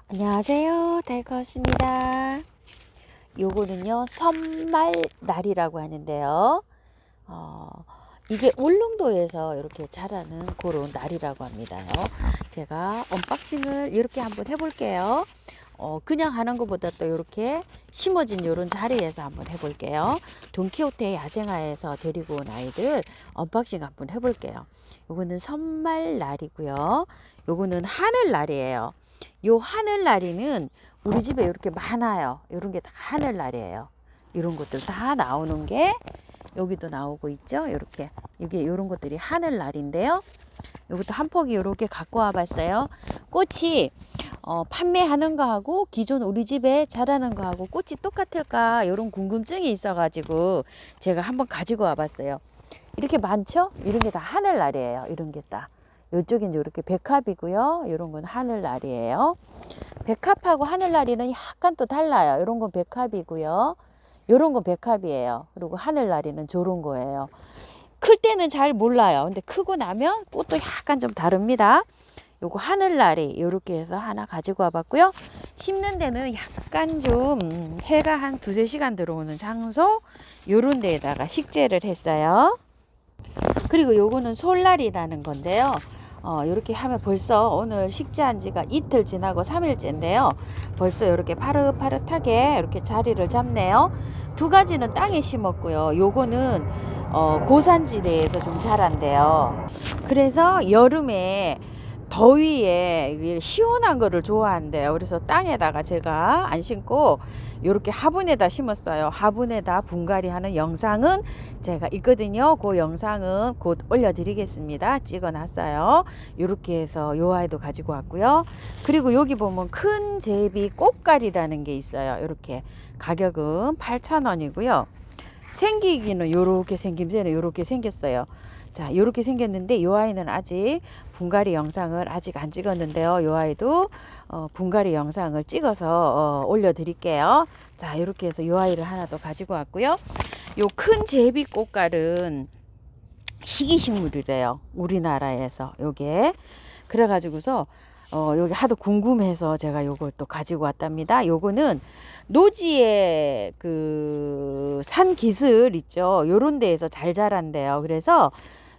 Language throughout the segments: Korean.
안녕하세요. 달커스입니다. 요거는요, 선말날이라고 하는데요. 이게 울릉도에서 이렇게 자라는 그런 날이라고 합니다요. 제가 언박싱을 이렇게 한번 해볼게요. 그냥 하는 것보다 또 이렇게 심어진 이런 자리에서 한번 해볼게요. 돈키호테 야생화에서 데리고 온 아이들 언박싱 한번 해볼게요. 요거는 선말날이고요. 요거는 하늘날이에요. 요 하늘나리는 우리 집에 이렇게 많아요. 이런 게 다 하늘나리예요. 이런 것들 다 나오는 게 여기도 나오고 있죠. 이렇게 이게 이런 것들이 하늘나리인데요. 이것도 한 포기 이렇게 갖고 와봤어요. 꽃이 판매하는 거하고 기존 우리 집에 자라는 거하고 꽃이 똑같을까 이런 궁금증이 있어가지고 제가 한번 가지고 와봤어요. 이렇게 많죠? 이런 게 다 하늘나리예요. 이런 게 다. 이쪽은 이렇게 백합이고요. 이런 건 하늘나리예요. 백합하고 하늘나리는 약간 또 달라요. 이런 건 백합이고요. 이런 건 백합이에요. 그리고 하늘나리는 저런 거예요. 클 때는 잘 몰라요. 근데 크고 나면 꽃도 약간 좀 다릅니다. 요거 하늘나리 이렇게 해서 하나 가지고 와봤고요. 심는 데는 약간 좀 해가 한 2~3시간 들어오는 장소 요런 데에다가 식재를 했어요. 그리고 요거는 솔날이라는 건데요. 이렇게 하면 벌써 오늘 식재한 지가 이틀 지나고 3일째인데요. 벌써 이렇게 파릇파릇하게 이렇게 자리를 잡네요. 두 가지는 땅에 심었고요. 요거는 고산지대에서 좀 자란대요. 그래서 여름에 더위에 시원한 거를 좋아한대요. 그래서 땅에다가 제가 안 심고 이렇게 화분에다 심었어요. 화분에다 분갈이 하는 영상은 제가 있거든요. 그 영상은 곧 올려드리겠습니다. 찍어놨어요. 이렇게 해서 요 아이도 가지고 왔고요. 그리고 여기 보면 큰 제비 꽃갈이라는 게 있어요. 이렇게 가격은 8,000원이고요. 생기기는 요렇게 생김새는 요렇게 생겼어요. 자, 요렇게 생겼는데 요 아이는 아직 분갈이 영상을 아직 안 찍었는데요. 요 아이도 분갈이 영상을 찍어서 올려드릴게요. 자, 요렇게 해서 요 아이를 하나 더 가지고 왔고요. 요 큰 제비 꽃갈은 희귀식물이래요. 우리나라에서 요게. 그래가지고서 여기 하도 궁금해서 제가 요걸 또 가지고 왔답니다. 요거는 노지에 그 산 기슭 있죠. 요런 데에서 잘 자란대요. 그래서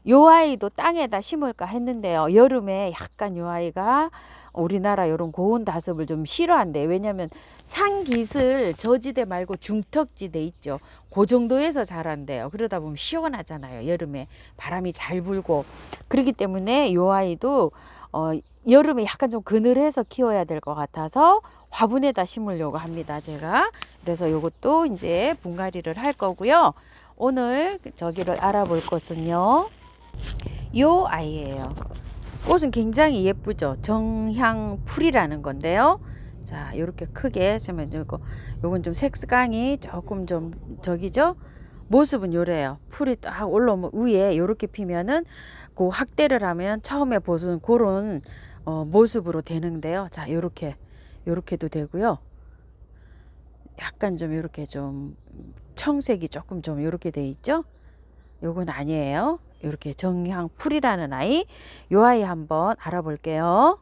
요 아이도 땅에다 심을까 했는데요. 여름에 약간 요 아이가 우리나라 요런 고온 다습을 좀 싫어한대. 왜냐면 산 기슭 저지대 말고 중턱지대 있죠. 그 정도에서 자란대요. 그러다 보면 시원하잖아요. 여름에 바람이 잘 불고. 그렇기 때문에 요 아이도 여름에 약간 좀 그늘해서 키워야 될 것 같아서 화분에다 심으려고 합니다. 제가. 그래서 요것도 이제 분갈이를 할 거고요. 오늘 저기를 알아볼 것은요. 요 아이예요. 꽃은 굉장히 예쁘죠. 정향풀이라는 건데요. 자, 이렇게 크게 지금 요건 좀 색감이 조금 좀 저기죠. 모습은 요래요. 풀이 딱 올라오면 위에 요렇게 피면은 그 확대를 하면 처음에 보는 그런 모습으로 되는데요. 자, 요렇게도 되고요. 약간 좀 요렇게 좀 청색이 조금 좀 요렇게 돼 있죠. 요건 아니에요. 이렇게 정향풀이라는 아이, 요 아이 한번 알아볼게요.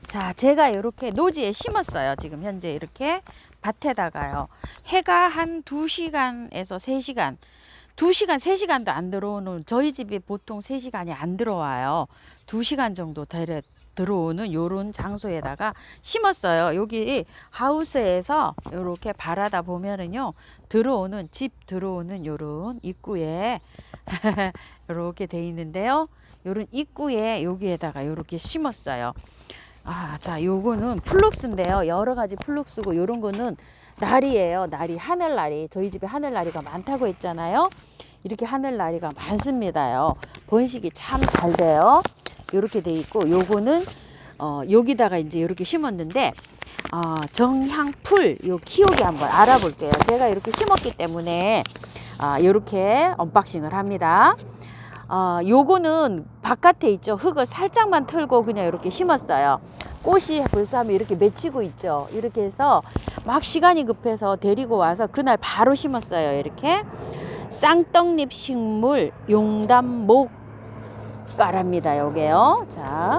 자, 제가 이렇게 노지에 심었어요. 지금 현재 이렇게 밭에다가요. 해가 한 2시간에서 3시간, 2시간, 3시간도 안 들어오는, 저희 집이 보통 3시간이 안 들어와요. 2시간 정도 들어오는 요런 장소에다가 심었어요. 여기 하우스에서 이렇게 바라다 보면은요, 집 들어오는 요런 입구에 이렇게 돼 있는데요. 요런 입구에 여기에다가 이렇게 심었어요. 자, 요거는 플룩스인데요. 여러 가지 플룩스고 요런 거는 날이에요. 날이 하늘날이. 저희 집에 하늘날이가 많다고 했잖아요. 이렇게 하늘날이가 많습니다요. 번식이 참 잘 돼요. 요렇게 돼 있고 요거는 여기다가 이제 이렇게 심었는데 정향풀 요 키우기 한번 알아볼게요. 제가 이렇게 심었기 때문에 요렇게 언박싱을 합니다. 요거는 바깥에 있죠. 흙을 살짝만 털고 그냥 이렇게 심었어요. 꽃이 벌써 하면 이렇게 맺히고 있죠. 이렇게 해서 막 시간이 급해서 데리고 와서 그날 바로 심었어요. 이렇게 쌍떡잎 식물 용담목가랍니다. 요게요. 자,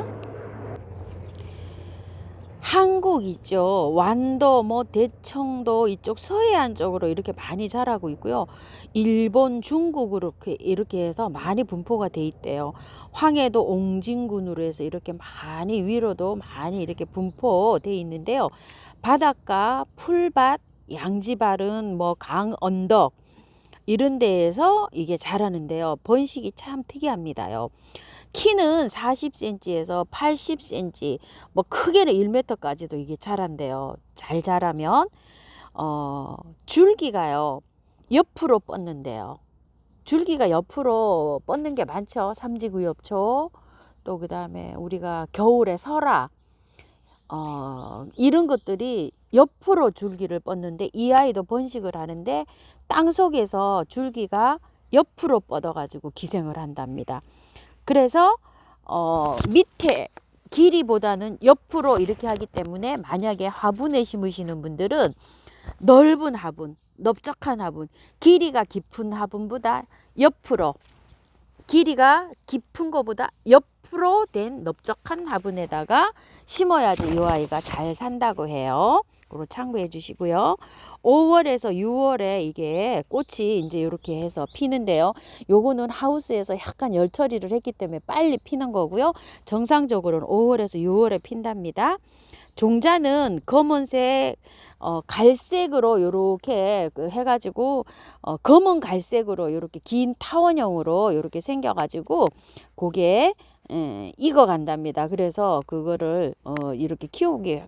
한국 있죠. 완도, 뭐 대청도 이쪽 서해안 쪽으로 이렇게 많이 자라고 있고요. 일본, 중국으로 이렇게 해서 많이 분포가 돼 있대요. 황해도 옹진군으로 해서 이렇게 많이 위로도 많이 이렇게 분포돼 있는데요. 바닷가, 풀밭, 양지바른, 뭐 강 언덕 이런 데에서 이게 자라는데요. 번식이 참 특이합니다요. 키는 40cm에서 80cm, 뭐 크게는 1m까지도 이게 자란대요. 잘 자라면 줄기가요 옆으로 뻗는데요. 줄기가 옆으로 뻗는 게 많죠. 삼지구엽초, 또 그 다음에 우리가 겨울에 설화, 이런 것들이 옆으로 줄기를 뻗는데 이 아이도 번식을 하는데 땅 속에서 줄기가 옆으로 뻗어 가지고 기생을 한답니다. 그래서 밑에 길이보다는 옆으로 이렇게 하기 때문에 만약에 화분에 심으시는 분들은 넓은 화분, 넓적한 화분, 길이가 깊은 화분보다 옆으로, 길이가 깊은 것보다 옆으로 된 넓적한 화분에다가 심어야지 이 아이가 잘 산다고 해요. 그거 참고해 주시고요. 5월에서 6월에 이게 꽃이 이제 이렇게 해서 피는데요. 요거는 하우스에서 약간 열 처리를 했기 때문에 빨리 피는 거고요. 정상적으로는 5월에서 6월에 핀답니다. 종자는 검은색, 갈색으로 요렇게 해가지고 검은 갈색으로 요렇게 긴 타원형으로 요렇게 생겨가지고 그게 익어 간답니다. 그래서 그거를 이렇게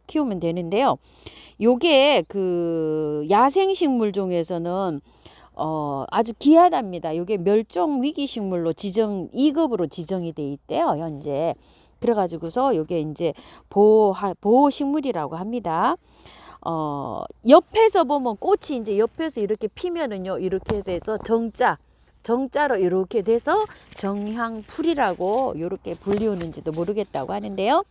키우면 되는데요. 요게 그 야생식물 중에서는 아주 귀하답니다. 요게 멸종 위기 식물로 2급으로 지정이 돼 있대요, 현재. 그래가지고서 요게 이제 보호 식물이라고 합니다. 옆에서 보면 꽃이 이제 옆에서 이렇게 피면은요, 이렇게 돼서 정자로 이렇게 돼서 정향풀이라고 이렇게 불리우는지도 모르겠다고 하는데요.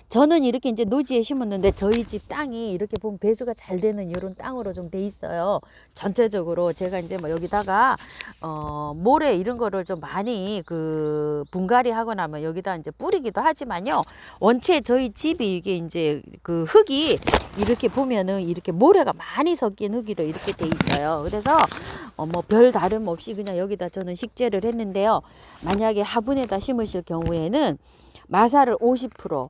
저는 이렇게 이제 노지에 심었는데 저희 집 땅이 이렇게 보면 배수가 잘 되는 이런 땅으로 좀 돼 있어요. 전체적으로 제가 이제 뭐 여기다가 모래 이런 거를 좀 많이 그 분갈이 하고 나면 여기다 이제 뿌리기도 하지만요. 원체 저희 집이 이게 이제 그 흙이 이렇게 보면은 이렇게 모래가 많이 섞인 흙이로 이렇게 돼 있어요. 그래서 뭐 별 다름 없이 그냥 여기다 저는 식재를 했는데요. 만약에 화분에다 심으실 경우에는 마사를 50%,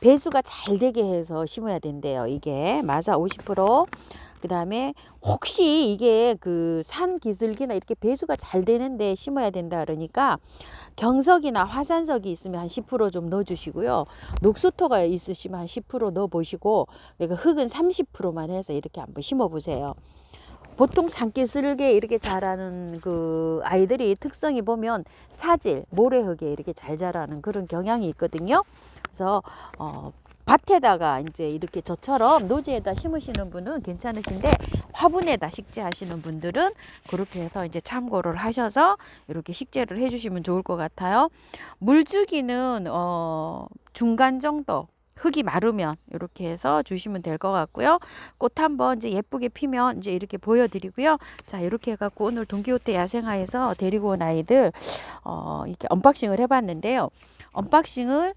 배수가 잘 되게 해서 심어야 된대요. 이게 마사 50%. 그 다음에 혹시 이게 그 산 기슭이나 이렇게 배수가 잘 되는데 심어야 된다 그러니까 경석이나 화산석이 있으면 한 10% 넣어 주시고요. 녹수토가 있으시면 한 10% 넣어 보시고, 그러니까 흙은 30%만 해서 이렇게 한번 심어 보세요. 보통 산기슭에 이렇게 자라는 그 아이들이 특성이 보면 사질, 모래흙에 이렇게 잘 자라는 그런 경향이 있거든요. 그래서 밭에다가 이제 이렇게 저처럼 노지에다 심으시는 분은 괜찮으신데 화분에다 식재하시는 분들은 그렇게 해서 이제 참고를 하셔서 이렇게 식재를 해주시면 좋을 것 같아요. 물주기는 중간 정도. 흙이 마르면 이렇게 해서 주시면 될 것 같고요. 꽃 한번 이제 예쁘게 피면 이제 이렇게 보여드리고요. 자, 이렇게 해갖고 오늘 돈키호테 야생화에서 데리고 온 아이들 이렇게 언박싱을 해봤는데요. 언박싱을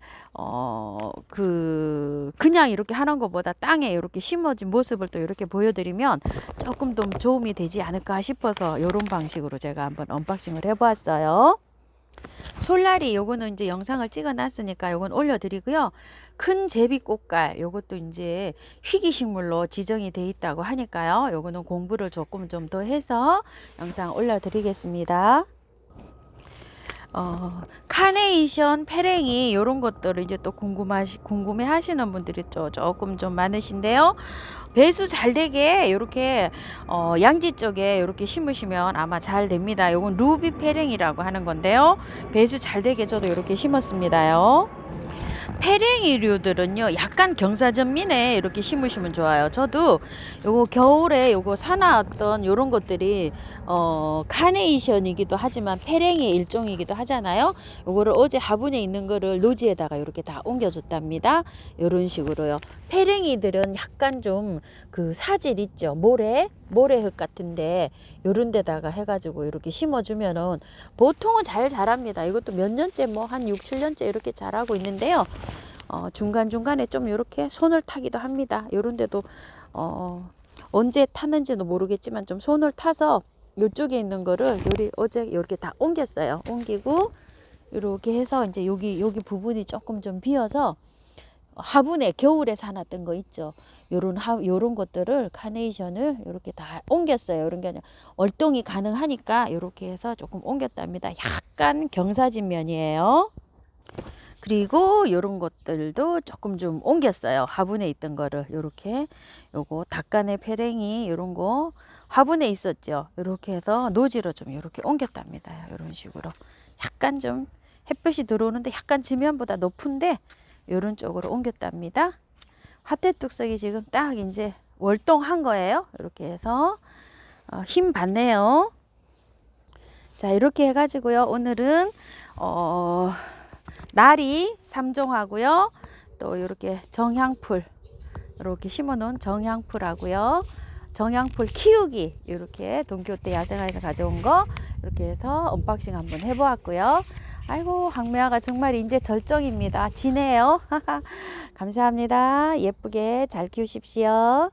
그냥 이렇게 하는 것보다 땅에 이렇게 심어진 모습을 또 이렇게 보여드리면 조금 더 도움이 되지 않을까 싶어서 이런 방식으로 제가 한번 언박싱을 해보았어요. 솔라리 요거는 이제 영상을 찍어 놨으니까 요건 올려드리고요. 큰 제비꽃갈 요것도 이제 희귀식물로 지정이 돼 있다고 하니까요. 요거는 공부를 조금 좀 더 해서 영상 올려드리겠습니다. 카네이션, 페랭이 요런 것들을 이제 또 궁금해 하시는 분들이 조금 좀 많으신데요. 배수 잘 되게 이렇게 양지 쪽에 이렇게 심으시면 아마 잘 됩니다. 요건 루비 페랭이라고 하는 건데요. 배수 잘 되게 저도 이렇게 심었습니다요. 페랭이류들은요 약간 경사전민에 이렇게 심으시면 좋아요. 저도 요거 겨울에 요거 사놨던 요런 것들이 카네이션이기도 하지만 페랭이의 일종이기도 하잖아요. 요거를 어제 화분에 있는 거를 노지에다가 이렇게 다 옮겨줬답니다. 요런 식으로요. 페랭이들은 약간 좀 그 사질 있죠. 모래흙 같은데 요런 데다가 해가지고 이렇게 심어주면은 보통은 잘 자랍니다. 이것도 몇 년째 뭐 한 6, 7년째 이렇게 자라고 있는데요. 중간중간에 좀 이렇게 손을 타기도 합니다. 요런 데도 언제 탔는지도 모르겠지만 좀 손을 타서 요쪽에 있는 거를 어제 이렇게 다 옮겼어요. 옮기고 이렇게 해서 이제 여기 부분이 조금 좀 비어서 화분에 겨울에 사놨던 거 있죠. 요런 것들을 카네이션을 이렇게 다 옮겼어요. 이런 게 아니라 월동이 가능하니까 이렇게 해서 조금 옮겼답니다. 약간 경사진 면이에요. 그리고 요런 것들도 조금 좀 옮겼어요. 화분에 있던 거를 요렇게 요거 닭간의 페랭이 요런 거 화분에 있었죠. 요렇게 해서 노지로 좀 요렇게 옮겼답니다. 요런 식으로 약간 좀 햇볕이 들어오는데 약간 지면보다 높은데 요런 쪽으로 옮겼답니다. 화태뚝석이 지금 딱 이제 월동한 거예요. 이렇게 해서 힘 받네요. 자, 이렇게 해가지고요. 오늘은 나리 3종하고요. 또 이렇게 정향풀 이렇게 심어놓은 정향풀하고요. 정향풀 키우기 이렇게 동교대 야생화에서 가져온 거 이렇게 해서 언박싱 한번 해보았고요. 아이고 항매화가 정말 이제 절정입니다. 지네요. 감사합니다. 예쁘게 잘 키우십시오.